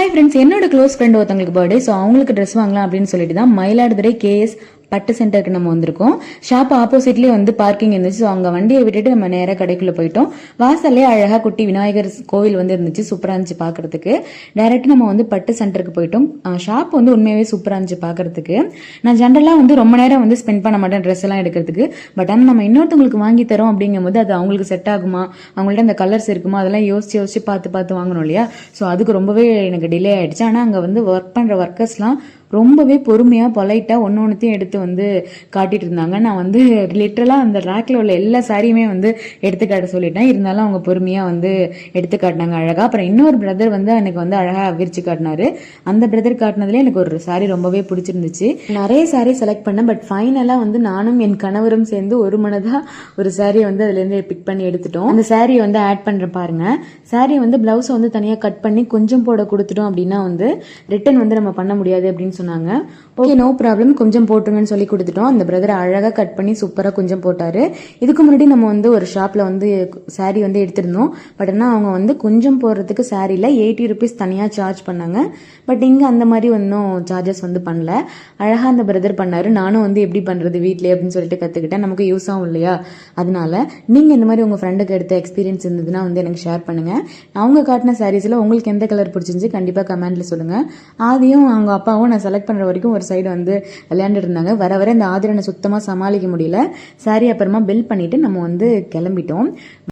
Hi friends, என்னோட close friend ஒருத்தவங்களுக்கு birthday. So அவங்களுக்கு ட்ரெஸ் வாங்கலாம் அப்படின்னு சொல்லிட்டு தான் மயிலாடுதுறை கேஎஸ் பட்டு சென்டருக்கு நம்ம வந்திருக்கோம். ஷாப் ஆப்போசிட்லேயே வந்து பார்க்கிங் இருந்துச்சு. ஸோ அங்கே வண்டியை விட்டுட்டு நம்ம நேராக கடைக்குள்ளே போயிட்டோம். வாசல்லே அழகாக குட்டி விநாயகர் கோவில் வந்து இருந்துச்சு. சூப்பராக இருந்துச்சு பார்க்கறதுக்கு. டைரெக்டாக நம்ம வந்து பட்டு சென்டருக்கு போயிட்டோம். ஷாப் வந்து உண்மையாகவே சூப்பராக இருந்துச்சு பார்க்கறதுக்கு. நான் ஜென்ரலாக வந்து ரொம்ப நேரம் வந்து ஸ்பெண்ட் பண்ண மாட்டேன் ட்ரெஸ் எல்லாம் எடுக்கிறதுக்கு. பட் ஆனால் நம்ம இன்னொருத்தவங்களுக்கு வாங்கி தரோம் அப்படிங்கும்போது அது அவங்களுக்கு செட் ஆகுமா, அவங்கள்ட்ட அந்த கலர்ஸ் இருக்குமா, அதெல்லாம் யோசிச்சு பார்த்து வாங்கணும் இல்லையா. ஸோ அதுக்கு ரொம்பவே எனக்கு டிலே ஆயிடுச்சு. ஆனால் அங்கே வந்து ஒர்க் பண்ணுற ஒர்க்கர்ஸ்லாம் ரொம்பவே பொறுமையாக பொலைட்டாக ஒன்றையும் எடுத்து வந்து காட்டிட்டு இருந்தாங்க. நான் வந்து லிட்டரலாக அந்த ரேக்கில் உள்ள எல்லா சாரியுமே வந்து எடுத்து காட்ட சொல்லிட்டேன். இருந்தாலும் அவங்க பொறுமையாக வந்து எடுத்து காட்டினாங்க அழகாக. அப்புறம் இன்னொரு பிரதர் வந்து எனக்கு வந்து அழகாக விரிச்சு காட்டினாரு. அந்த பிரதர் காட்டினதுலேயே எனக்கு ஒரு சாரி ரொம்பவே பிடிச்சிருந்துச்சு. நிறைய சாரி செலக்ட் பண்ணேன். பட் ஃபைனலாக வந்து நானும் என் கணவரும் சேர்ந்து ஒரு மனதாக ஒரு சாரியை வந்து அதுலேருந்து பிக் பண்ணி எடுத்துட்டோம். அந்த சாரியை வந்து ஆட் பண்ணுற பாருங்க. சாரியை வந்து பிளவுஸை வந்து தனியாக கட் பண்ணி கொஞ்சம் போட கொடுத்துட்டோம் அப்படின்னா வந்து ரிட்டன் வந்து நம்ம பண்ண முடியாது அப்படின்னு சொன்னாங்க. ஓகே, நோ ப்ராப்ளம், கொஞ்சம் போட்டுருங்கன்னு சொல்லி கொடுத்துட்டோம். அந்த பிரதர் அழகாக கட் பண்ணி சூப்பராக கொஞ்சம் போட்டாரு. இதுக்கு முன்னாடி நம்ம வந்து ஒரு ஷாப்ல வந்து சாரி வந்து எடுத்திருந்தோம். பட் ஆனால் அவங்க வந்து கொஞ்சம் போடுறதுக்கு சாரியில் 80 rupees தனியாக சார்ஜ் பண்ணாங்க. பட் இங்கே அந்த மாதிரி ஒன்றும் சார்ஜஸ் வந்து பண்ணல. அழகாக அந்த பிரதர் பண்ணாரு. நானும் வந்து எப்படி பண்ணுறது வீட்டிலே அப்படின்னு சொல்லிட்டு கற்றுக்கிட்டேன். நமக்கு யூஸ் ஆகும் இல்லையா. அதனால நீங்கள் இந்த மாதிரி உங்கள் ஃப்ரெண்டுக்கு எடுத்த எக்ஸ்பீரியன்ஸ் இருந்ததுன்னா வந்து எனக்கு ஷேர் பண்ணுங்க. அவங்க காட்டின சாரீஸில் உங்களுக்கு எந்த கலர் பிடிச்சிருந்துச்சு கண்டிப்பாக கமெண்ட்ல சொல்லுங்க. ஆதியும் அவங்க அப்பாவும் நான் செலக்ட் பண்ணுற வரைக்கும் ஒரு சைடு வந்து விளையாண்டுட்டு இருந்தாங்க. வர இந்த ஆதிரனை சுத்தமாக சமாளிக்க முடியல. சாரி அப்புறமா பில் பண்ணிட்டு நம்ம வந்து கிளம்பிட்டோம்.